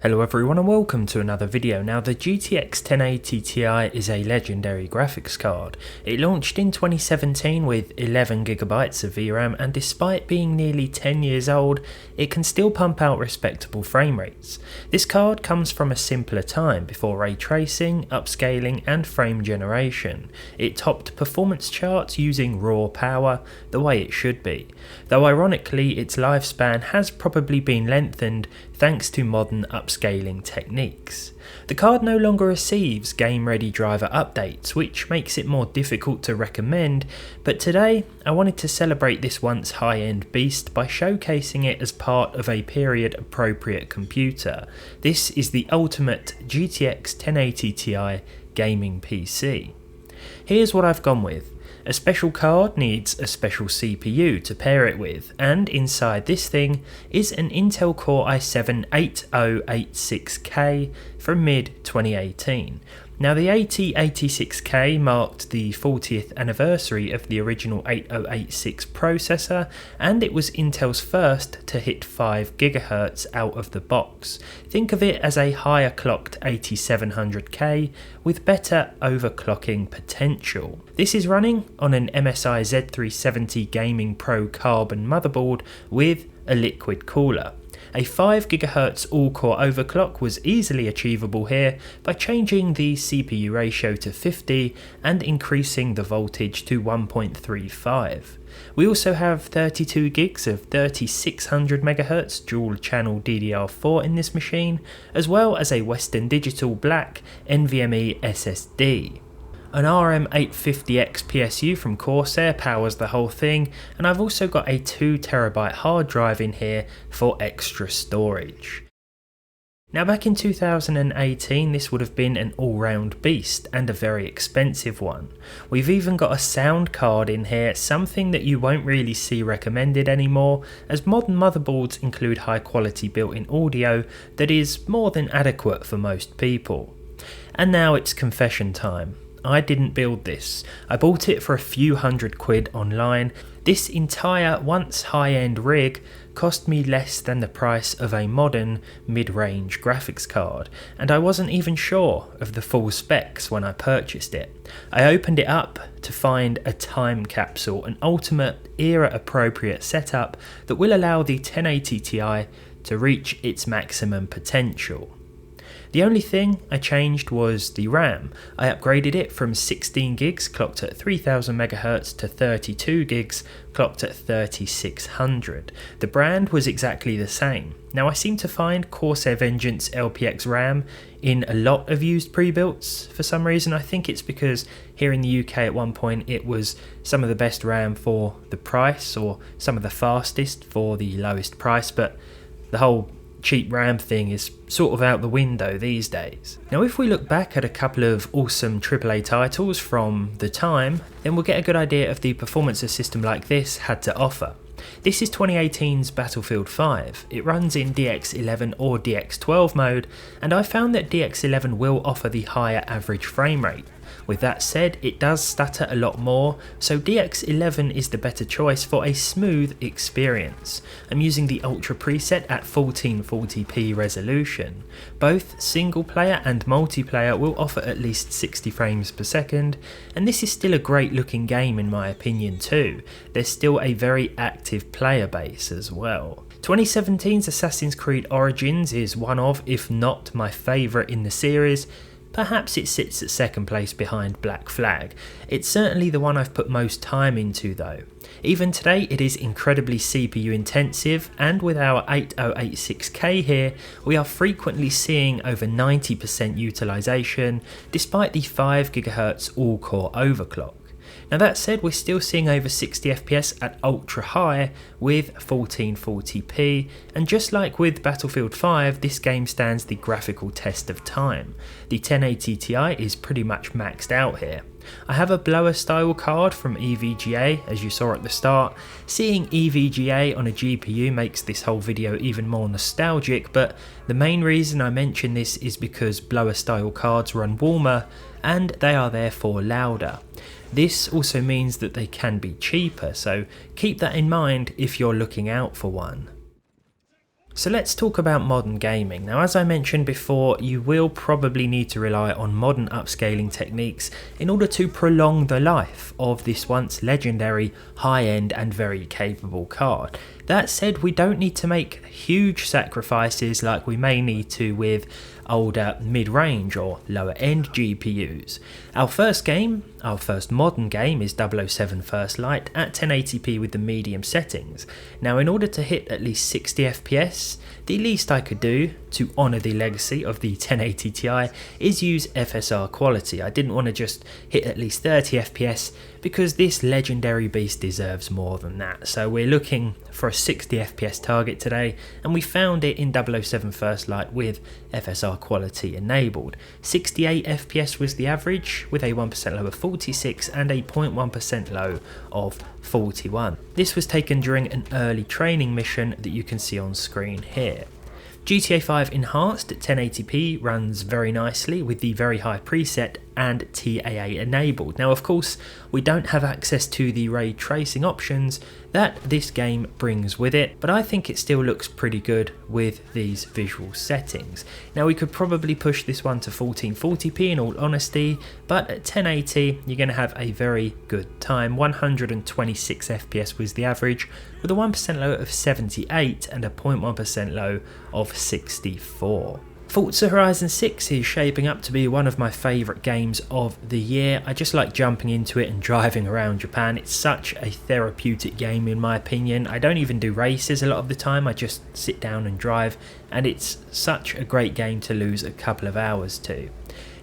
Hello everyone and welcome to another video. Now the GTX 1080 Ti is a legendary graphics card. It launched in 2017 with 11GB of VRAM, and despite being nearly 10 years old, it can still pump out respectable frame rates. This card comes from a simpler time before ray tracing, upscaling and frame generation. It topped performance charts using raw power the way it should be, though ironically its lifespan has probably been lengthened thanks to modern upscaling techniques. The card no longer receives game-ready driver updates, which makes it more difficult to recommend, but today I wanted to celebrate this once high-end beast by showcasing it as part of a period-appropriate computer. This is the ultimate GTX 1080 Ti gaming PC. Here's what I've gone with. A special card needs a special CPU to pair it with, and inside this thing is an Intel Core i7-8086K from mid-2018. Now the 8086K marked the 40th anniversary of the original 8086 processor, and it was Intel's first to hit 5GHz out of the box. Think of it as a higher clocked 8700K with better overclocking potential. This is running on an MSI Z370 Gaming Pro Carbon motherboard with a liquid cooler. A 5GHz all-core overclock was easily achievable here by changing the CPU ratio to 50 and increasing the voltage to 1.35. We also have 32 gigs of 3600MHz dual-channel DDR4 in this machine, as well as a Western Digital Black NVMe SSD. An RM850X PSU from Corsair powers the whole thing, and I've also got a 2TB hard drive in here for extra storage. Now back in 2018 this would have been an all-round beast and a very expensive one. We've even got a sound card in here, something that you won't really see recommended anymore, as modern motherboards include high quality built-in audio that is more than adequate for most people. And now it's confession time. I didn't build this. I bought it for a few £100 online. This entire once high-end rig cost me less than the price of a modern mid-range graphics card, and I wasn't even sure of the full specs when I purchased it. I opened it up to find a time capsule, an ultimate era-appropriate setup that will allow the 1080 Ti to reach its maximum potential. The only thing I changed was the RAM. I upgraded it from 16 gigs clocked at 3000MHz to 32 gigs clocked at 3600. The brand was exactly the same. Now I seem to find Corsair Vengeance LPX RAM in a lot of used pre-builts for some reason. I think it's because here in the UK at one point it was some of the best RAM for the price, or some of the fastest for the lowest price, but the whole cheap RAM thing is sort of out the window these days. Now if we look back at a couple of awesome AAA titles from the time, then we'll get a good idea of the performance a system like this had to offer. This is 2018's Battlefield 5. It runs in DX11 or DX12 mode, and I found that DX11 will offer the higher average frame rate. With that said, it does stutter a lot more, so DX11 is the better choice for a smooth experience. I'm using the Ultra preset at 1440p resolution. Both single player and multiplayer will offer at least 60 frames per second, and this is still a great looking game in my opinion too. There's still a very active player base as well. 2017's Assassin's Creed Origins is one of, if not my favourite in the series. Perhaps it sits at second place behind Black Flag. It's certainly the one I've put most time into though. Even today it is incredibly CPU intensive, and with our 8086K here we are frequently seeing over 90% utilisation despite the 5GHz all-core overclock. Now that said, we're still seeing over 60 FPS at ultra high with 1440p, and just like with Battlefield 5, this game stands the graphical test of time. The 1080 Ti is pretty much maxed out here. I have a blower style card from EVGA, as you saw at the start. Seeing EVGA on a GPU makes this whole video even more nostalgic, but the main reason I mention this is because blower style cards run warmer and they are therefore louder. This also means that they can be cheaper, so keep that in mind if you're looking out for one. So let's talk about modern gaming. Now, as I mentioned before, you will probably need to rely on modern upscaling techniques in order to prolong the life of this once legendary, high-end and very capable card. That said, we don't need to make huge sacrifices like we may need to with older mid-range or lower-end GPUs. Our first modern game is 007 First Light at 1080p with the medium settings. Now, in order to hit at least 60 FPS, the least I could do to honour the legacy of the 1080 Ti is use FSR quality. I didn't want to just hit at least 30 FPS because this legendary beast deserves more than that. So we're looking for a 60 FPS target today, and we found it in 007 First Light with FSR quality enabled. 68 FPS was the average, with a 1% low of 46 and a 0.1% low of 41. This was taken during an early training mission that you can see on screen here. GTA 5 Enhanced at 1080p runs very nicely with the very high preset and TAA enabled. Now, of course, we don't have access to the ray tracing options that this game brings with it, but I think it still looks pretty good with these visual settings. Now, we could probably push this one to 1440p in all honesty, but at 1080 you're going to have a very good time. 126 FPS was the average, with a 1% low of 78 and a 0.1% low of 64. Forza Horizon 6 is shaping up to be one of my favourite games of the year. I just like jumping into it and driving around Japan. It's such a therapeutic game in my opinion. I don't even do races a lot of the time, I just sit down and drive, and it's such a great game to lose a couple of hours to.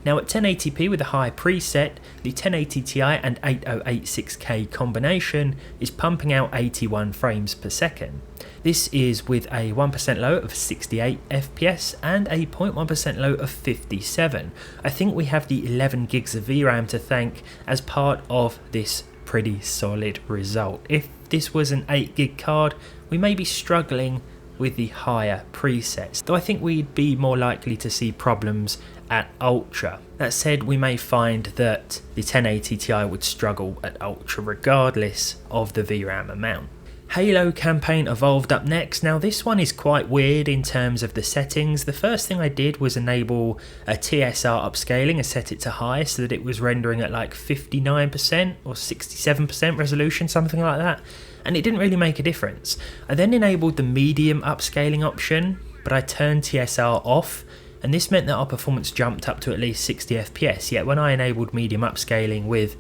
Now, at 1080p with a high preset, the 1080 Ti and 8086K combination is pumping out 81 frames per second. This is with a 1% low of 68 FPS and a 0.1% low of 57. I think we have the 11 gigs of VRAM to thank as part of this pretty solid result. If this was an 8 gig card, we may be struggling with the higher presets, though I think we'd be more likely to see problems at Ultra. That said, we may find that the 1080 Ti would struggle at Ultra regardless of the VRAM amount. Halo Campaign Evolved up next. Now, this one is quite weird in terms of the settings. The first thing I did was enable a TSR upscaling and set it to high so that it was rendering at like 59% or 67% resolution, something like that, and it didn't really make a difference. I then enabled the medium upscaling option, but I turned TSR off, and this meant that our performance jumped up to at least 60 FPS, yet when I enabled medium upscaling with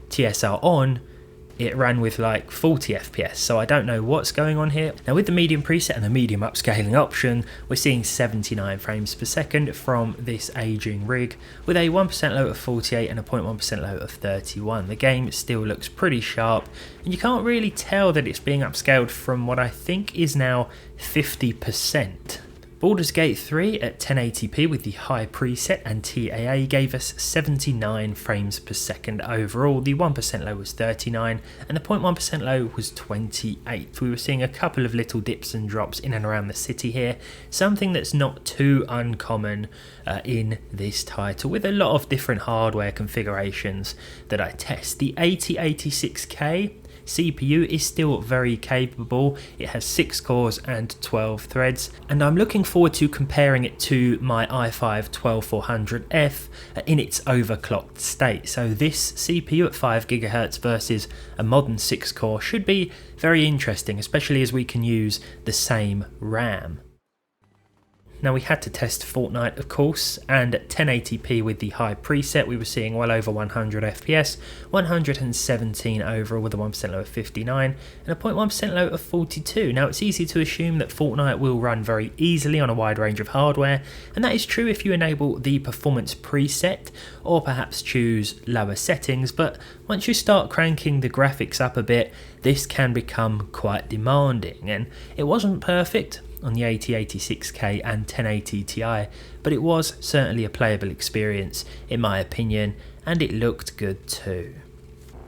TSR on, it ran with like 40 FPS, so I don't know what's going on here. Now, with the medium preset and the medium upscaling option, we're seeing 79 frames per second from this aging rig, with a 1% low of 48 and a 0.1% low of 31. The game still looks pretty sharp, and you can't really tell that it's being upscaled from what I think is now 50%. Baldur's Gate 3 at 1080p with the high preset and TAA gave us 79 frames per second overall. The 1% low was 39 and the 0.1% low was 28. We were seeing a couple of little dips and drops in and around the city here, something that's not too uncommon in this title, with a lot of different hardware configurations that I test. The 8086K CPU is still very capable. It has 6 cores and 12 threads, and I'm looking forward to comparing it to my i5-12400F in its overclocked state. So this CPU at 5 GHz versus a modern 6 core should be very interesting, especially as we can use the same RAM. Now, we had to test Fortnite, of course, and at 1080p with the high preset we were seeing well over 100 FPS, 117 overall with a 1% low of 59 and a 0.1% low of 42. Now, it's easy to assume that Fortnite will run very easily on a wide range of hardware, and that is true if you enable the performance preset or perhaps choose lower settings, but once you start cranking the graphics up a bit, this can become quite demanding, and it wasn't perfect on the 8086K and 1080 Ti, but it was certainly a playable experience in my opinion, and it looked good too.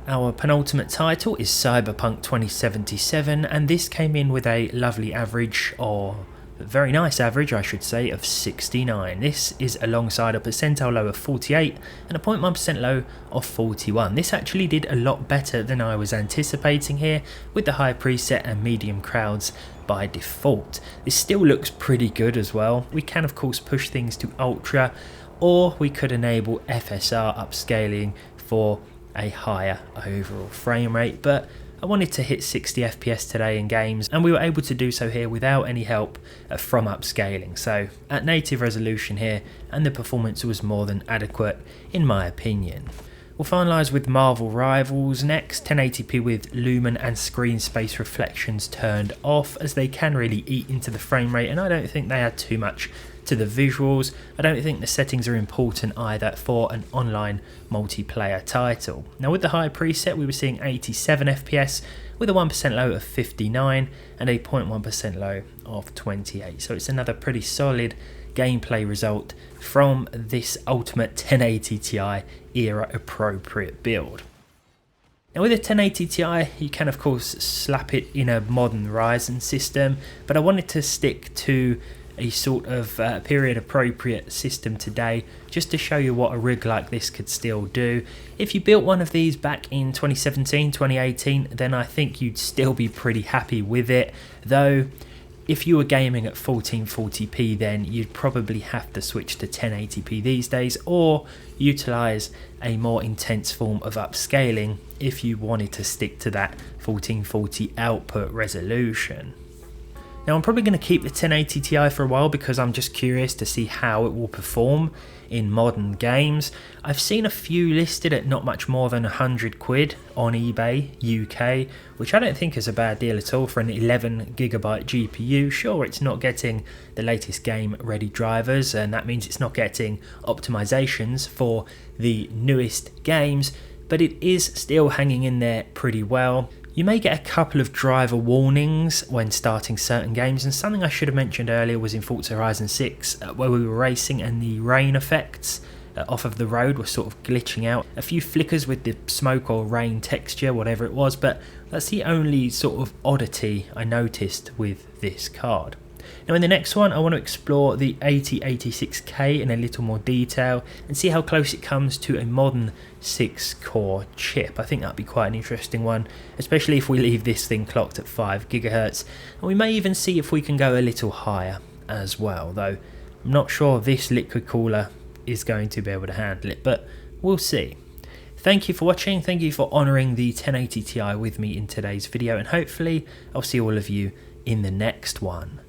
Our penultimate title is Cyberpunk 2077, and this came in with a lovely average or very nice average, I should say, of 69. This is alongside a percentile low of 48 and a 0.1% low of 41. This actually did a lot better than I was anticipating here, with the high preset and medium crowds by default. This still looks pretty good as well. We can of course push things to ultra, or we could enable FSR upscaling for a higher overall frame rate, but I wanted to hit 60 FPS today in games, and we were able to do so here without any help from upscaling. So at native resolution here, and the performance was more than adequate in my opinion. We'll finalise with Marvel Rivals next, 1080p with lumen and screen space reflections turned off, as they can really eat into the frame rate, and I don't think they add too much to the visuals. I don't think the settings are important either for an online multiplayer title. Now with the high preset, we were seeing 87 FPS with a 1% low of 59 and a 0.1% low of 28. So it's another pretty solid gameplay result from this ultimate 1080 Ti era appropriate build. Now with a 1080 Ti, you can of course slap it in a modern Ryzen system, but I wanted to stick to a sort of period appropriate system today, just to show you what a rig like this could still do. If you built one of these back in 2017, 2018, then I think you'd still be pretty happy with it, though if you were gaming at 1440p, then you'd probably have to switch to 1080p these days, or utilise a more intense form of upscaling if you wanted to stick to that 1440 output resolution. Now I'm probably going to keep the 1080 Ti for a while because I'm just curious to see how it will perform in modern games. I've seen a few listed at not much more than 100 quid on eBay UK, which I don't think is a bad deal at all for an 11GB GPU. Sure, it's not getting the latest game ready drivers, and that means it's not getting optimizations for the newest games, but it is still hanging in there pretty well. You may get a couple of driver warnings when starting certain games, and something I should have mentioned earlier was in Forza Horizon 6 where we were racing and the rain effects off of the road were sort of glitching out. A few flickers with the smoke or rain texture, whatever it was, but that's the only sort of oddity I noticed with this card. Now in the next one, I want to explore the 8086K in a little more detail and see how close it comes to a modern 6-core chip. I think that'd be quite an interesting one, especially if we leave this thing clocked at 5GHz, and we may even see if we can go a little higher as well, though I'm not sure this liquid cooler is going to be able to handle it, but we'll see. Thank you for watching, thank you for honouring the 1080 Ti with me in today's video, and hopefully I'll see all of you in the next one.